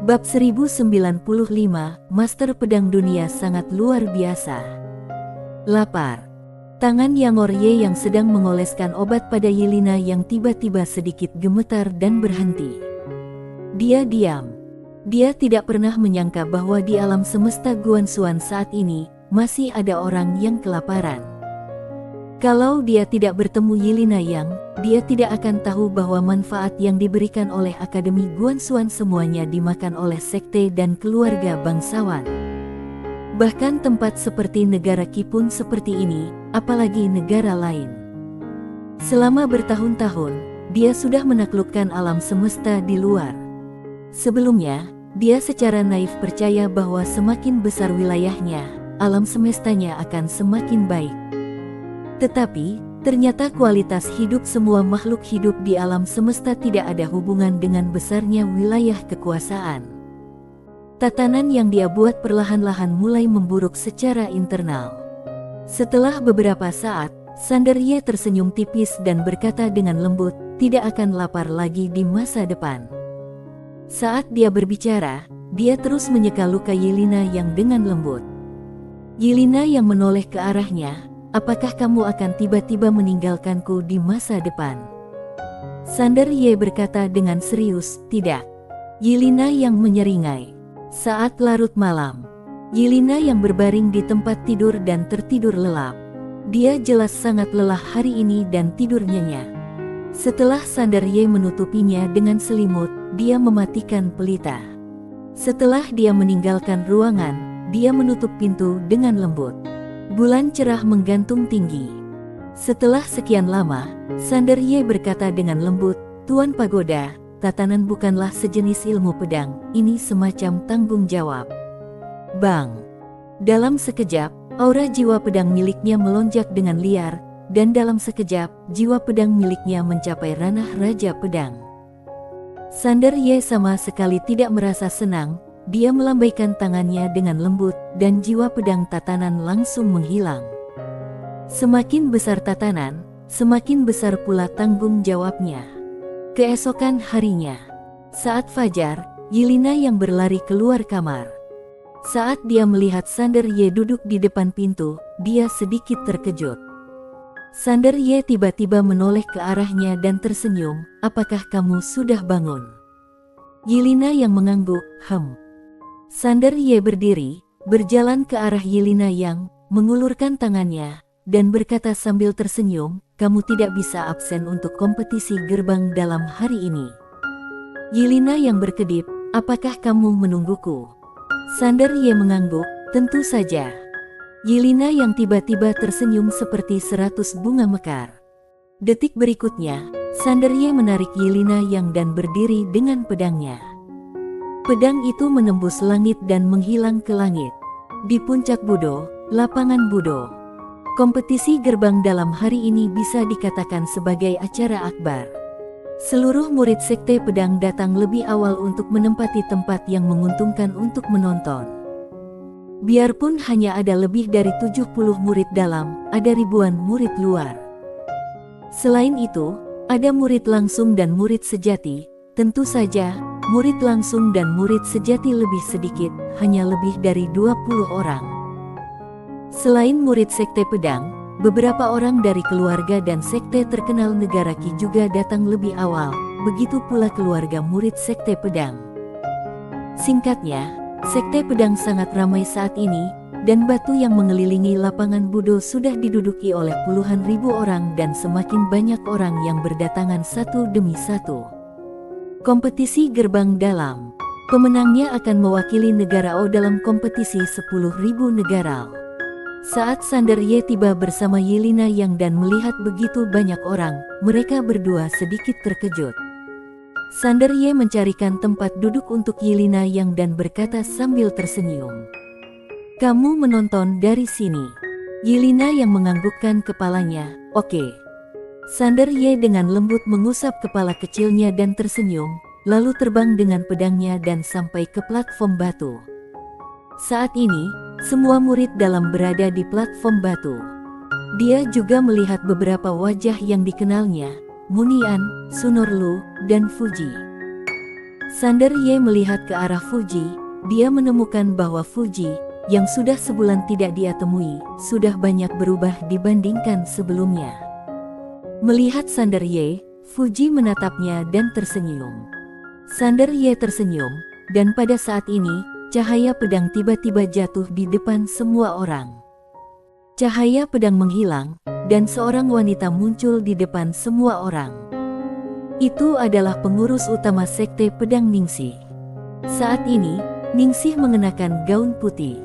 Bab 1095, Master Pedang Dunia sangat luar biasa. Lapar. Tangan Yangorye yang sedang mengoleskan obat pada Yelena yang tiba-tiba sedikit gemetar dan berhenti. Dia diam. Dia tidak pernah menyangka bahwa di alam semesta Guanxuan saat ini, masih ada orang yang kelaparan. Kalau dia tidak bertemu Yelena Yang, dia tidak akan tahu bahwa manfaat yang diberikan oleh Akademi Guanxuan semuanya dimakan oleh sekte dan keluarga bangsawan. Bahkan tempat seperti negara Qi pun seperti ini, apalagi negara lain. Selama bertahun-tahun, dia sudah menaklukkan alam semesta di luar. Sebelumnya, dia secara naif percaya bahwa semakin besar wilayahnya, alam semestanya akan semakin baik. Tetapi, ternyata kualitas hidup semua makhluk hidup di alam semesta tidak ada hubungan dengan besarnya wilayah kekuasaan. Tatanan yang dia buat perlahan-lahan mulai memburuk secara internal. Setelah beberapa saat, Sanderye tersenyum tipis dan berkata dengan lembut, tidak akan lapar lagi di masa depan. Saat dia berbicara, dia terus menyeka luka Yelena yang dengan lembut. Yelena yang menoleh ke arahnya, apakah kamu akan tiba-tiba meninggalkanku di masa depan? Sanderye berkata dengan serius, tidak. Yelena yang menyeringai. Saat larut malam, Yelena yang berbaring di tempat tidur dan tertidur lelap. Dia jelas sangat lelah hari ini dan tidur nyenyak. Setelah Sanderye menutupinya dengan selimut, dia mematikan pelita. Setelah dia meninggalkan ruangan, dia menutup pintu dengan lembut. Bulan cerah menggantung tinggi. Setelah sekian lama, Sanderye berkata dengan lembut, Tuan Pagoda, tatanan bukanlah sejenis ilmu pedang, ini semacam tanggung jawab. Bang! Dalam sekejap, aura jiwa pedang miliknya melonjak dengan liar, dan dalam sekejap, jiwa pedang miliknya mencapai ranah Raja Pedang. Sanderye sama sekali tidak merasa senang, dia melambaikan tangannya dengan lembut, dan jiwa pedang tatanan langsung menghilang. Semakin besar tatanan, semakin besar pula tanggung jawabnya. Keesokan harinya, saat fajar, Yelena yang berlari keluar kamar. Saat dia melihat Sanderye duduk di depan pintu, dia sedikit terkejut. Sanderye tiba-tiba menoleh ke arahnya dan tersenyum, apakah kamu sudah bangun? Yelena yang mengangguk, Sanderye berdiri, berjalan ke arah Yelena yang mengulurkan tangannya, dan berkata sambil tersenyum, kamu tidak bisa absen untuk kompetisi gerbang dalam hari ini. Yelena yang berkedip, apakah kamu menungguku? Sanderye mengangguk, tentu saja. Yelena yang tiba-tiba tersenyum seperti 100 bunga mekar. Detik berikutnya, Sanderye menarik Yelena yang dan berdiri dengan pedangnya. Pedang itu menembus langit dan menghilang ke langit. Di puncak Budo, lapangan Budo. Kompetisi gerbang dalam hari ini bisa dikatakan sebagai acara akbar. Seluruh murid sekte pedang datang lebih awal untuk menempati tempat yang menguntungkan untuk menonton. Biarpun hanya ada lebih dari 70 murid dalam, ada ribuan murid luar. Selain itu, ada murid langsung dan murid sejati. Tentu saja, murid langsung dan murid sejati lebih sedikit, hanya lebih dari 20 orang. Selain murid sekte pedang, beberapa orang dari keluarga dan sekte terkenal negara Qi juga datang lebih awal, begitu pula keluarga murid sekte pedang. Singkatnya, sekte pedang sangat ramai saat ini, dan batu yang mengelilingi lapangan Budo sudah diduduki oleh puluhan ribu orang dan semakin banyak orang yang berdatangan satu demi satu. Kompetisi gerbang dalam. Pemenangnya akan mewakili negara O dalam kompetisi 10.000 negara. Saat Sanderye tiba bersama Yelena yang dan melihat begitu banyak orang, mereka berdua sedikit terkejut. Sanderye mencarikan tempat duduk untuk Yelena yang dan berkata sambil tersenyum. Kamu menonton dari sini. Yelena yang menganggukkan kepalanya, oke. Sanderye dengan lembut mengusap kepala kecilnya dan tersenyum, lalu terbang dengan pedangnya dan sampai ke platform batu. Saat ini, semua murid dalam berada di platform batu. Dia juga melihat beberapa wajah yang dikenalnya, Munian, Sunorlu, dan Fuji. Sander Ye melihat ke arah Fuji. Dia menemukan bahwa Fuji, yang sudah sebulan tidak dia temui, sudah banyak berubah dibandingkan sebelumnya. Melihat Sander Ye, Fuji menatapnya dan tersenyum. Sander Ye tersenyum, dan pada saat ini, cahaya pedang tiba-tiba jatuh di depan semua orang. Cahaya pedang menghilang, dan seorang wanita muncul di depan semua orang. Itu adalah pengurus utama Sekte Pedang Ningsih. Saat ini, Ningsih mengenakan gaun putih.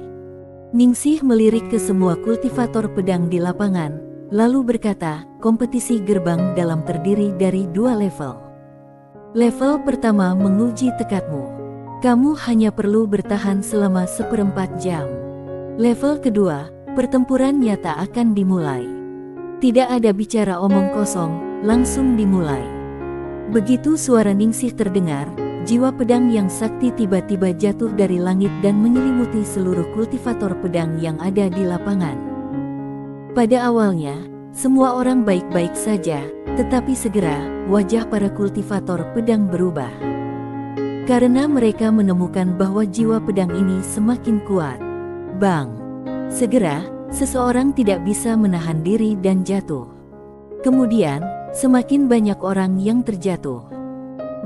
Ningsih melirik ke semua kultivator pedang di lapangan, lalu berkata, kompetisi gerbang dalam terdiri dari 2 level. Level pertama menguji tekadmu. Kamu hanya perlu bertahan selama 1/4 jam. Level kedua, pertempuran nyata akan dimulai. Tidak ada bicara omong kosong, langsung dimulai. Begitu suara Ningsih terdengar, jiwa pedang yang sakti tiba-tiba jatuh dari langit dan menyelimuti seluruh kultivator pedang yang ada di lapangan. Pada awalnya, semua orang baik-baik saja, tetapi segera, wajah para kultivator pedang berubah. Karena mereka menemukan bahwa jiwa pedang ini semakin kuat. Bang! Segera, seseorang tidak bisa menahan diri dan jatuh. Kemudian, semakin banyak orang yang terjatuh.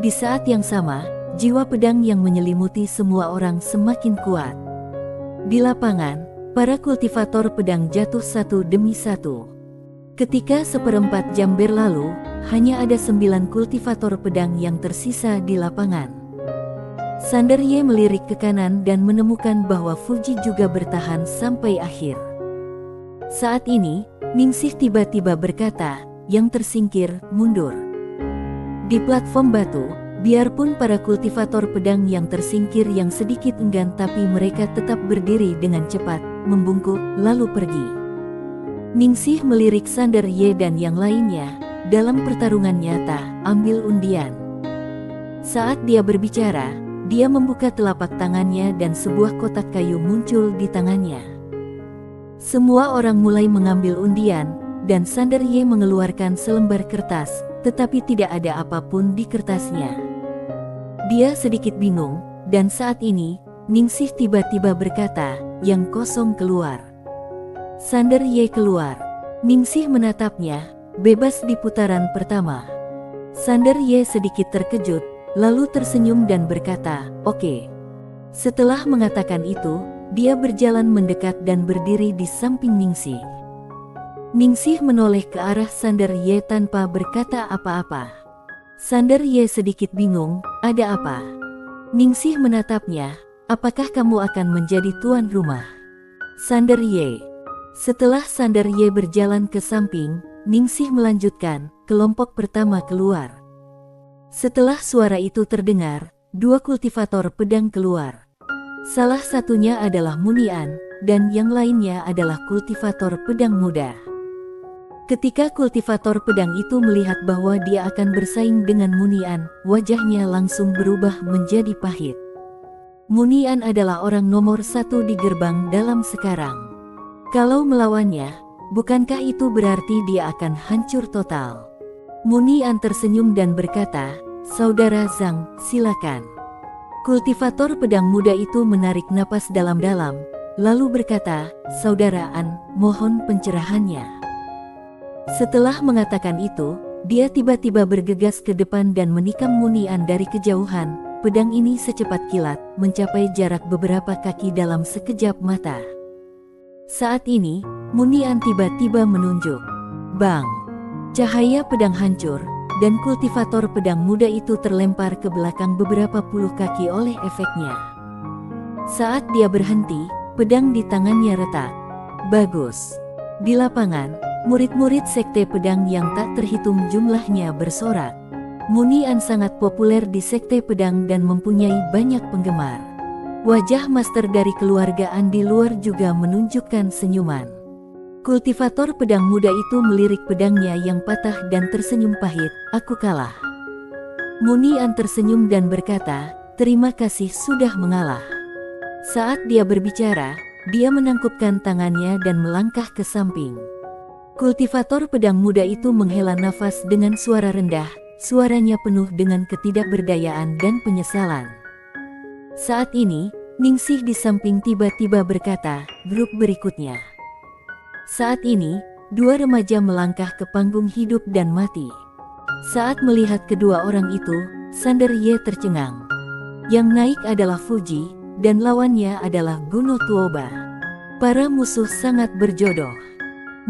Di saat yang sama, jiwa pedang yang menyelimuti semua orang semakin kuat. Di lapangan, para kultivator pedang jatuh satu demi satu. Ketika 1/4 jam berlalu, hanya ada 9 kultivator pedang yang tersisa di lapangan. Sander Ye melirik ke kanan dan menemukan bahwa Fuji juga bertahan sampai akhir. Saat ini, Ningsih tiba-tiba berkata, yang tersingkir, mundur. Di platform batu, biarpun para kultivator pedang yang tersingkir yang sedikit enggan tapi mereka tetap berdiri dengan cepat, membungkuk, lalu pergi. Ningsih melirik Sander Ye dan yang lainnya, dalam pertarungan nyata, ambil undian. Saat dia berbicara, dia membuka telapak tangannya dan sebuah kotak kayu muncul di tangannya. Semua orang mulai mengambil undian, dan Sander Ye mengeluarkan selembar kertas, tetapi tidak ada apapun di kertasnya. Dia sedikit bingung, dan saat ini, Ningsih tiba-tiba berkata, yang kosong keluar. Sander Ye keluar. Ningsih menatapnya, bebas di putaran pertama. Sander Ye sedikit terkejut, lalu tersenyum dan berkata, oke. Setelah mengatakan itu, dia berjalan mendekat dan berdiri di samping Ningsih. Ningsih menoleh ke arah Sander Ye tanpa berkata apa-apa. Sander Ye sedikit bingung, ada apa? Ningsih menatapnya, apakah kamu akan menjadi tuan rumah? Sander Ye. Setelah Sander Ye berjalan ke samping, Ningsih melanjutkan, kelompok pertama keluar. Setelah suara itu terdengar, 2 kultivator pedang keluar. Salah satunya adalah Munian, dan yang lainnya adalah kultivator pedang muda. Ketika kultivator pedang itu melihat bahwa dia akan bersaing dengan Munian, wajahnya langsung berubah menjadi pahit. Munian adalah orang nomor 1 di gerbang dalam sekarang. Kalau melawannya, bukankah itu berarti dia akan hancur total? Munian tersenyum dan berkata, Saudara Zhang, silakan. Kultivator pedang muda itu menarik napas dalam-dalam, lalu berkata, Saudara An, mohon pencerahannya. Setelah mengatakan itu, dia tiba-tiba bergegas ke depan dan menikam Munian dari kejauhan. Pedang ini secepat kilat, mencapai jarak beberapa kaki dalam sekejap mata. Saat ini, Munian tiba-tiba menunjuk. Bang! Cahaya pedang hancur, dan kultivator pedang muda itu terlempar ke belakang beberapa puluh kaki oleh efeknya. Saat dia berhenti, pedang di tangannya retak. Bagus! Di lapangan, murid-murid sekte pedang yang tak terhitung jumlahnya bersorak. Munian sangat populer di sekte pedang dan mempunyai banyak penggemar. Wajah master dari keluarga An di luar juga menunjukkan senyuman. Kultivator pedang muda itu melirik pedangnya yang patah dan tersenyum pahit, aku kalah. Munian tersenyum dan berkata, terima kasih sudah mengalah. Saat dia berbicara, dia menangkupkan tangannya dan melangkah ke samping. Kultivator pedang muda itu menghela nafas dengan suara rendah, suaranya penuh dengan ketidakberdayaan dan penyesalan. Saat ini, Ningsih di samping tiba-tiba berkata, "Grup berikutnya." Saat ini, dua remaja melangkah ke panggung hidup dan mati. Saat melihat kedua orang itu, Sander Ye tercengang. Yang naik adalah Fuji, dan lawannya adalah Guno Tuoba. Para musuh sangat berjodoh.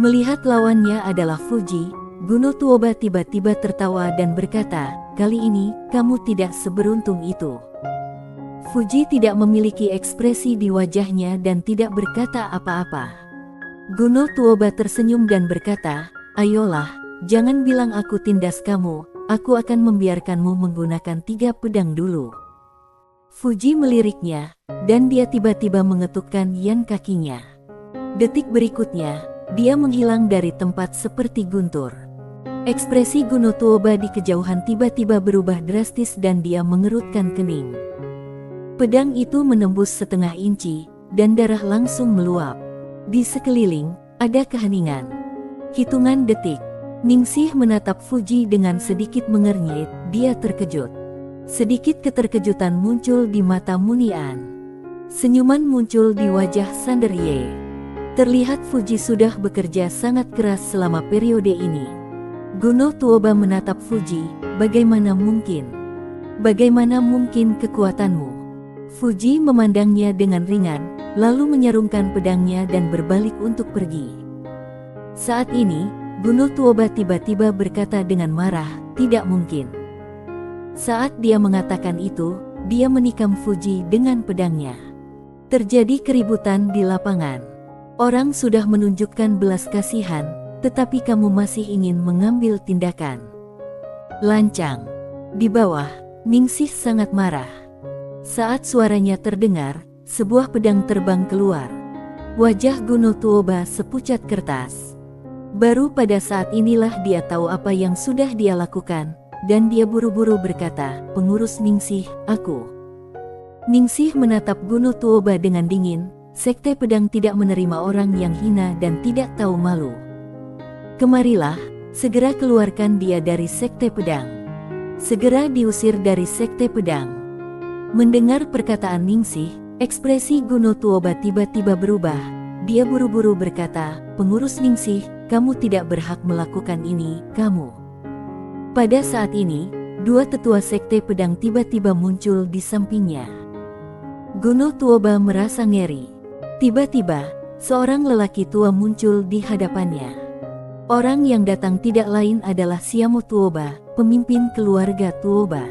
Melihat lawannya adalah Fuji, Guno Tuoba tiba-tiba tertawa dan berkata, "Kali ini, kamu tidak seberuntung itu." Fuji tidak memiliki ekspresi di wajahnya dan tidak berkata apa-apa. Guno Tuoba tersenyum dan berkata, "Ayolah, jangan bilang aku tindas kamu, aku akan membiarkanmu menggunakan 3 pedang dulu." Fuji meliriknya, dan dia tiba-tiba mengetukkan yan kakinya. Detik berikutnya, dia menghilang dari tempat seperti guntur. Ekspresi Guno Tuoba di kejauhan tiba-tiba berubah drastis dan dia mengerutkan kening. Pedang itu menembus setengah inci, dan darah langsung meluap. Di sekeliling, ada keheningan. Hitungan detik, Ningsih menatap Fuji dengan sedikit mengernyit, dia terkejut. Sedikit keterkejutan muncul di mata Munian. Senyuman muncul di wajah Sander Ye. Terlihat Fuji sudah bekerja sangat keras selama periode ini. Guno Tuoba menatap Fuji, "Bagaimana mungkin? Bagaimana mungkin kekuatanmu?" Fuji memandangnya dengan ringan, lalu menyarungkan pedangnya dan berbalik untuk pergi. Saat ini, Guno Tuoba tiba-tiba berkata dengan marah, "Tidak mungkin." Saat dia mengatakan itu, dia menikam Fuji dengan pedangnya. Terjadi keributan di lapangan. Orang sudah menunjukkan belas kasihan, tetapi kamu masih ingin mengambil tindakan. Lancang. Di bawah, Ningsih sangat marah. Saat suaranya terdengar, sebuah pedang terbang keluar. Wajah Guno Tuoba sepucat kertas. Baru pada saat inilah dia tahu apa yang sudah dia lakukan, dan dia buru-buru berkata, "Pengurus Ningsih, aku." Ningsih menatap Guno Tuoba dengan dingin, "Sekte pedang tidak menerima orang yang hina dan tidak tahu malu. Kemarilah, segera keluarkan dia dari sekte pedang. Segera diusir dari sekte pedang." Mendengar perkataan Ningsih, ekspresi Guno Tuoba tiba-tiba berubah. Dia buru-buru berkata, "Pengurus Ningsih, kamu tidak berhak melakukan ini, kamu." Pada saat ini, dua tetua sekte pedang tiba-tiba muncul di sampingnya. Guno Tuoba merasa ngeri. Tiba-tiba, seorang lelaki tua muncul di hadapannya. Orang yang datang tidak lain adalah Siamo Tuoba, pemimpin keluarga Tuoba.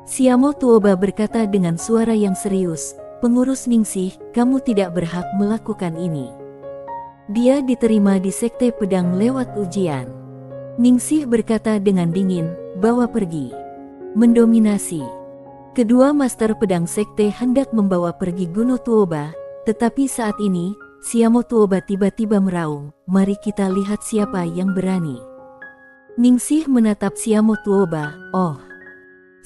Siamo Tuoba berkata dengan suara yang serius, "Pengurus Ningsih, kamu tidak berhak melakukan ini." Dia diterima di sekte pedang lewat ujian. Ningsih berkata dengan dingin, "Bawa pergi." Mendominasi. Kedua master pedang sekte hendak membawa pergi Guno Tuoba, tetapi saat ini, Siamo Tuoba tiba-tiba meraung, "Mari kita lihat siapa yang berani." Ningsih menatap Siamo Tuoba, "Oh."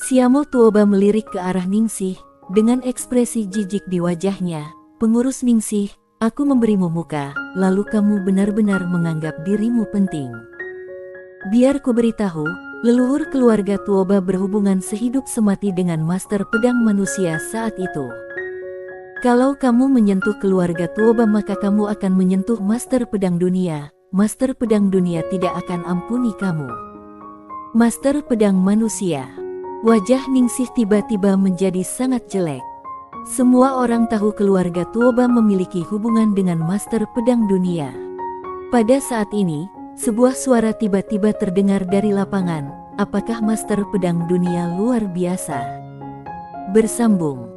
Siamo Tuoba melirik ke arah Ningsih, dengan ekspresi jijik di wajahnya, "Pengurus Ningsih, aku memberimu muka, lalu kamu benar-benar menganggap dirimu penting. Biar ku beritahu, leluhur keluarga Tuoba berhubungan sehidup semati dengan master pedang manusia saat itu. Kalau kamu menyentuh keluarga Tuoba maka kamu akan menyentuh master pedang dunia. Master pedang dunia tidak akan ampuni kamu." Master pedang manusia. Wajah Ningsih tiba-tiba menjadi sangat jelek. Semua orang tahu keluarga Tuoba memiliki hubungan dengan master pedang dunia. Pada saat ini, sebuah suara tiba-tiba terdengar dari lapangan, "Apakah master pedang dunia luar biasa?" Bersambung.